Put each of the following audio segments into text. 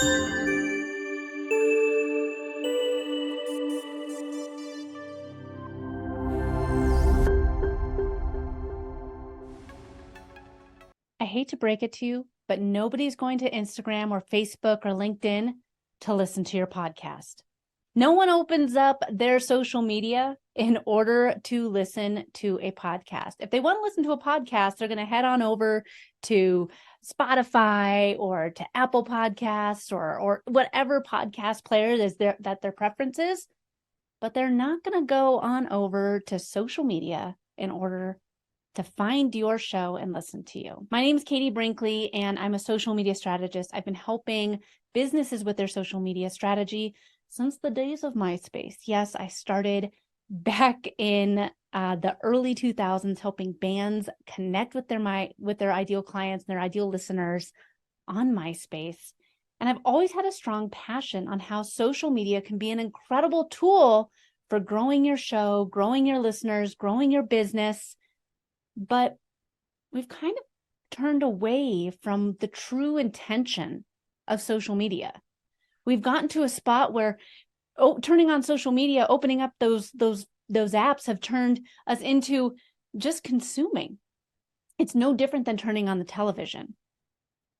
I hate to break it to you, but nobody's going to Instagram or Facebook or LinkedIn to listen to your podcast. No one opens up their social media in order to listen to a podcast. If they want to listen to a podcast, they're going to head on over to Spotify or to Apple Podcasts or whatever podcast player is that their preference is, but they're not going to go on over to social media in order to find your show and listen to you. My name is Katie Brinkley, and I'm a social media strategist. I've been helping businesses with their social media strategy since the days of MySpace. Yes, I started back in the early 2000s, helping bands connect with their ideal clients and their ideal listeners on MySpace. And I've always had a strong passion on how social media can be an incredible tool for growing your show, growing your listeners, growing your business. But we've kind of turned away from the true intention of social media. We've gotten to a spot where turning on social media, opening up those apps have turned us into just consuming. It's no different than turning on the television.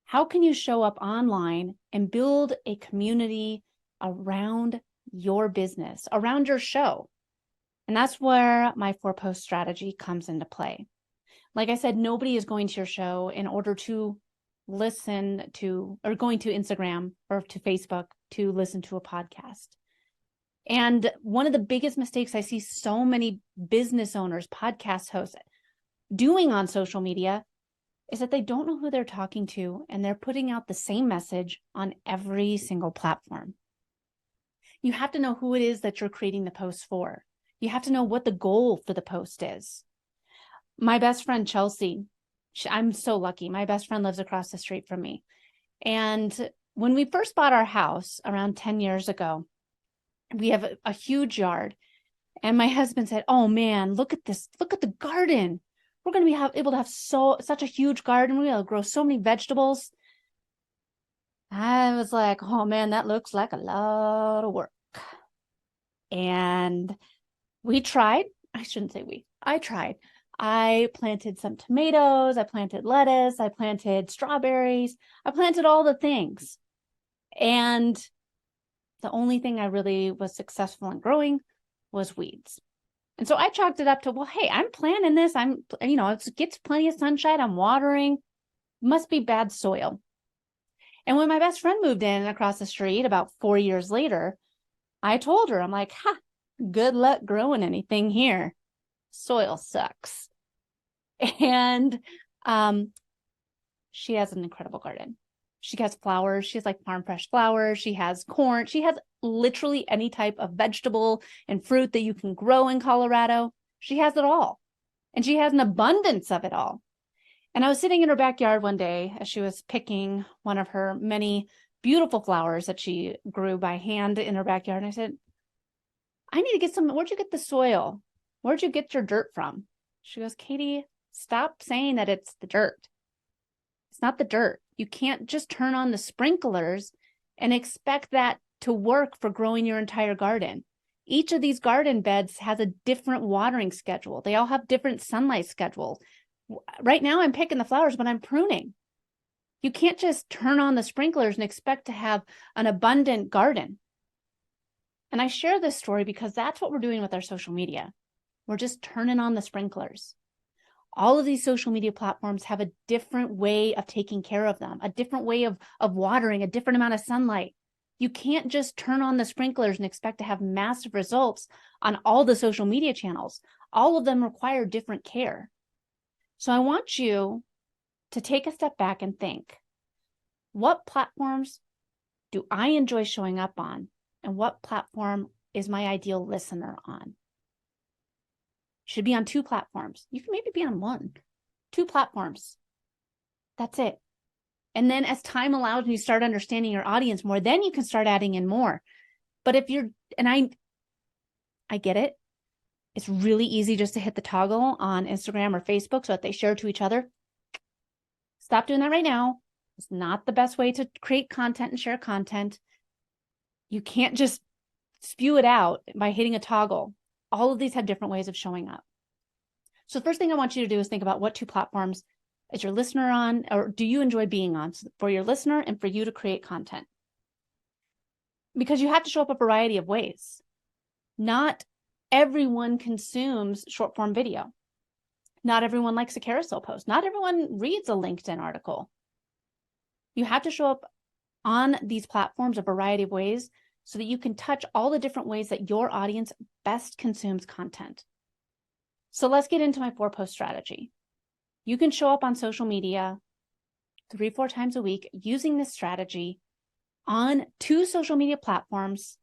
How can you show up online and build a community around your business, around your show? And that's where my 4-post strategy comes into play. Like I said, nobody is going to your show in order to listen to, or going to Instagram or to Facebook to listen to a podcast. And one of the biggest mistakes I see so many business owners, podcast hosts doing on social media is that they don't know who they're talking to, and they're putting out the same message on every single platform. You have to know who it is that you're creating the post for. You have to know what the goal for the post is. My best friend, Chelsea, I'm so lucky. My best friend lives across the street from me. And when we first bought our house around 10 years ago, we have a huge yard. And my husband said, "Oh man, look at this. Look at the garden. We're going to be able to have such a huge garden. We're going to grow so many vegetables." I was like, "Oh man, that looks like a lot of work." And we tried. I shouldn't say we. I tried. I planted some tomatoes, I planted lettuce, I planted strawberries, I planted all the things. And the only thing I really was successful in growing was weeds. And so I chalked it up to, well, hey, I'm planting this. It gets plenty of sunshine. I'm watering. Must be bad soil. And when my best friend moved in across the street about 4 years later, I told her, I'm like, good luck growing anything here. Soil sucks. And she has an incredible garden. She has flowers. She has like farm fresh flowers. She has corn. She has literally any type of vegetable and fruit that you can grow in Colorado. She has it all. And she has an abundance of it all. And I was sitting in her backyard one day as she was picking one of her many beautiful flowers that she grew by hand in her backyard. And I said, "I need to get some. Where'd you get the soil? Where'd you get your dirt from?" She goes, "Katie, stop saying that it's the dirt. It's not the dirt. You can't just turn on the sprinklers and expect that to work for growing your entire garden. Each of these garden beds has a different watering schedule. They all have different sunlight schedules. Right now I'm picking the flowers, but I'm pruning. You can't just turn on the sprinklers and expect to have an abundant garden." And I share this story because that's what we're doing with our social media. We're just turning on the sprinklers. All of these social media platforms have a different way of taking care of them, a different way of watering, a different amount of sunlight. You can't just turn on the sprinklers and expect to have massive results on all the social media channels. All of them require different care. So I want you to take a step back and think, what platforms do I enjoy showing up on? And what platform is my ideal listener on? Should be on 2 platforms. You can maybe be on 1, 2 platforms. That's it. And then as time allows and you start understanding your audience more, then you can start adding in more. But if you're, and I get it. It's really easy just to hit the toggle on Instagram or Facebook so that they share to each other. Stop doing that right now. It's not the best way to create content and share content. You can't just spew it out by hitting a toggle. All of these have different ways of showing up. So the first thing I want you to do is think about what two platforms is your listener on, or do you enjoy being on for your listener and for you to create content? Because you have to show up a variety of ways. Not everyone consumes short form video. Not everyone likes a carousel post. Not everyone reads a LinkedIn article. You have to show up on these platforms a variety of ways so that you can touch all the different ways that your audience best consumes content. So let's get into my 4-post strategy. You can show up on social media 3-4 times a week using this strategy on 2 social media platforms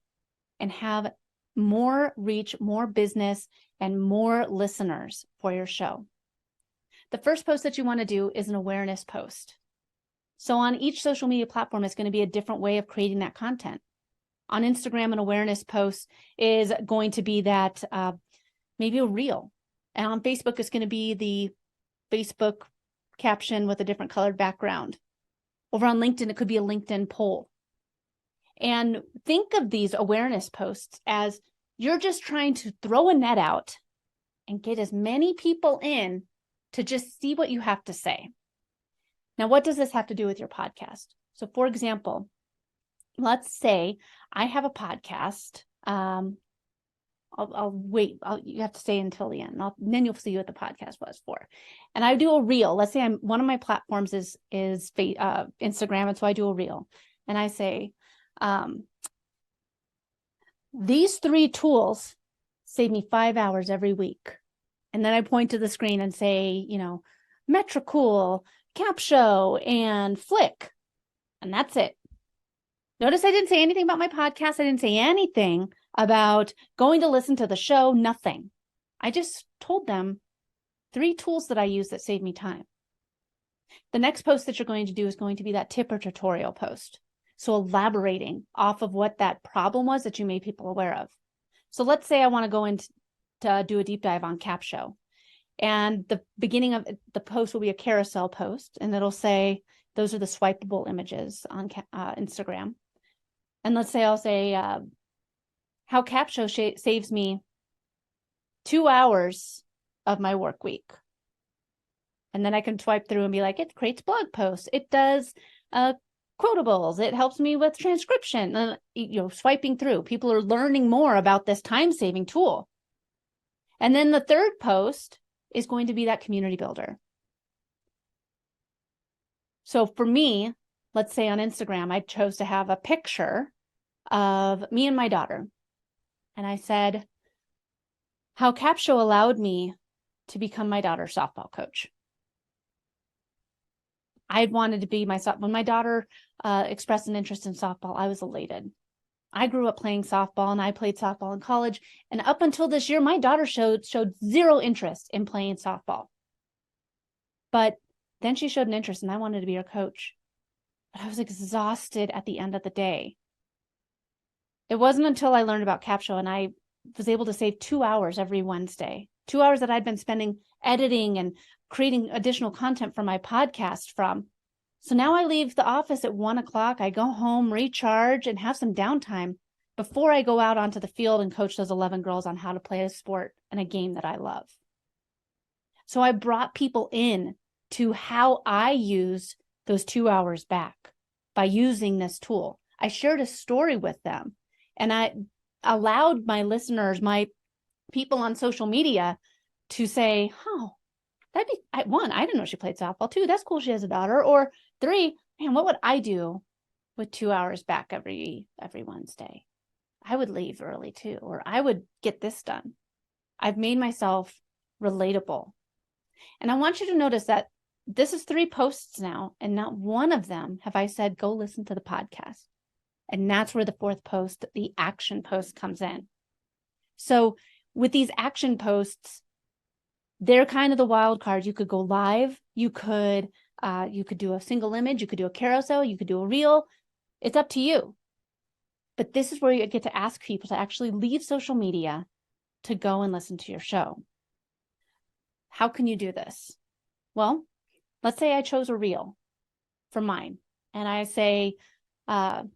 and have more reach, more business, and more listeners for your show. The first post that you want to do is an awareness post. So on each social media platform, it's going to be a different way of creating that content. On Instagram, an awareness post is going to be that maybe a reel. And on Facebook, it's going to be the Facebook caption with a different colored background. Over on LinkedIn, it could be a LinkedIn poll. And think of these awareness posts as you're just trying to throw a net out and get as many people in to just see what you have to say. Now, what does this have to do with your podcast? So for example, let's say I have a podcast. I'll wait. You have to stay until the end. Then you'll see what the podcast was for. And I do a reel. Let's say one of my platforms is Instagram, and so I do a reel. And I say, these 3 tools save me 5 hours every week. And then I point to the screen and say, Metricool, Capshow, and Flick. And that's it. Notice I didn't say anything about my podcast. I didn't say anything about going to listen to the show, nothing. I just told them 3 tools that I use that save me time. The next post that you're going to do is going to be that tip or tutorial post. So elaborating off of what that problem was that you made people aware of. So let's say I want to go into to do a deep dive on Capshow. And the beginning of the post will be a carousel post, and it'll say, those are the swipeable images on Instagram. And let's say I'll say, how Capshow saves me 2 hours of my work week. And then I can swipe through and be like, it creates blog posts. It does quotables. It helps me with transcription. Swiping through. People are learning more about this time-saving tool. And then the third post is going to be that community builder. So for me, let's say on Instagram, I chose to have a picture of me and my daughter. And I said, how Capshow allowed me to become my daughter's softball coach. I wanted to be when my daughter expressed an interest in softball, I was elated. I grew up playing softball, and I played softball in college. And up until this year, my daughter showed 0 interest in playing softball. But then she showed an interest, and I wanted to be her coach. But I was exhausted at the end of the day. It wasn't until I learned about Capshow and I was able to save 2 hours every Wednesday, 2 hours that I'd been spending editing and creating additional content for my podcast from. So now I leave the office at 1 o'clock. I go home, recharge, and have some downtime before I go out onto the field and coach those 11 girls on how to play a sport and a game that I love. So I brought people in to how I used those 2 hours back by using this tool. I shared a story with them, and I allowed my listeners, my people on social media, to say, oh, that'd be, 1, I didn't know she played softball. 2, that's cool she has a daughter. Or 3, man, what would I do with 2 hours back every Wednesday? I would leave early too, or I would get this done. I've made myself relatable. And I want you to notice that this is 3 posts now, and not one of them have I said, go listen to the podcast. And that's where the 4th post, the action post, comes in. So with these action posts, they're kind of the wild card. You could go live. You could do a single image. You could do a carousel. You could do a reel. It's up to you. But this is where you get to ask people to actually leave social media to go and listen to your show. How can you do this? Well, let's say I chose a reel for mine. and I say, what's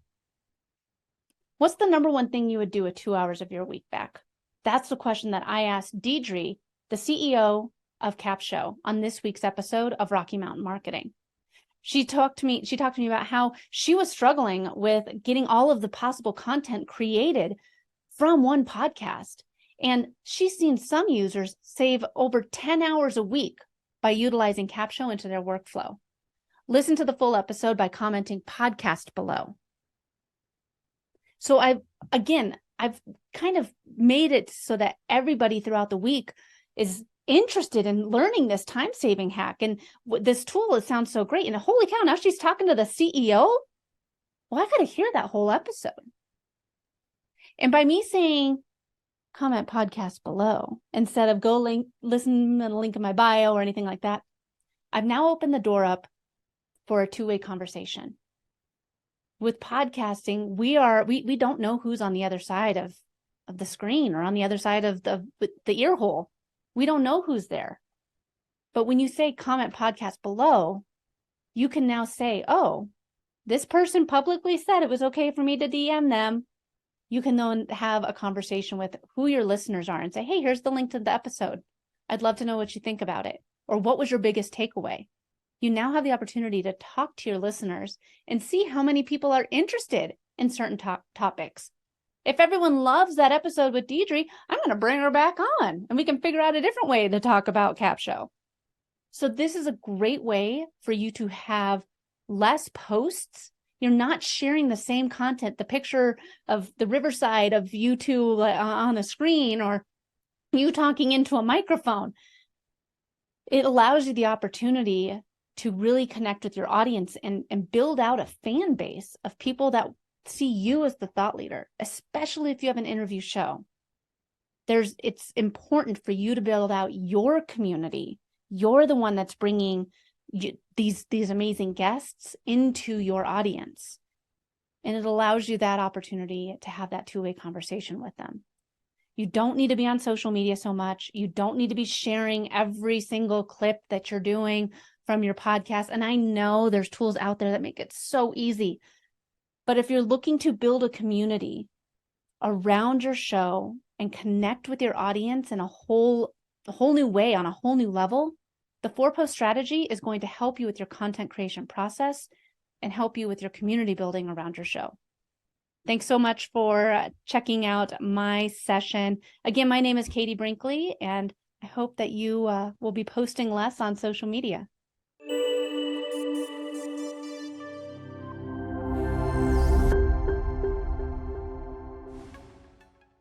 the number one thing you would do with 2 hours of your week back? That's the question that I asked Deidre, the CEO of Cap Show, on this week's episode of Rocky Mountain Marketing. She talked to me about how she was struggling with getting all of the possible content created from one podcast. And she's seen some users save over 10 hours a week by utilizing Cap Show into their workflow. Listen to the full episode by commenting podcast below. So I've kind of made it so that everybody throughout the week is interested in learning this time-saving hack. And this tool, it sounds so great. And holy cow, now she's talking to the CEO? Well, I got to hear that whole episode. And by me saying, comment podcast below, instead of listen to the link in my bio or anything like that, I've now opened the door up for a two-way conversation. With podcasting, we don't know who's on the other side of the screen or on the other side of the ear hole. We don't know who's there. But when you say comment podcast below, you can now say, oh, this person publicly said it was okay for me to DM them. You can then have a conversation with who your listeners are and say, hey, here's the link to the episode. I'd love to know what you think about it. Or what was your biggest takeaway? You now have the opportunity to talk to your listeners and see how many people are interested in certain topics. If everyone loves that episode with Deidre, I'm going to bring her back on and we can figure out a different way to talk about Cap Show. So this is a great way for you to have less posts. You're not sharing the same content, the picture of the riverside of you two on the screen or you talking into a microphone. It allows you the opportunity to really connect with your audience and build out a fan base of people that see you as the thought leader, especially if you have an interview show. It's important for you to build out your community. You're the one that's bringing these amazing guests into your audience. And it allows you that opportunity to have that two-way conversation with them. You don't need to be on social media so much. You don't need to be sharing every single clip that you're doing from your podcast. And I know there's tools out there that make it so easy. But if you're looking to build a community around your show and connect with your audience in a whole new way, on a whole new level, the 4-post strategy is going to help you with your content creation process and help you with your community building around your show. Thanks so much for checking out my session. Again, my name is Katie Brinkley, and I hope that you will be posting less on social media.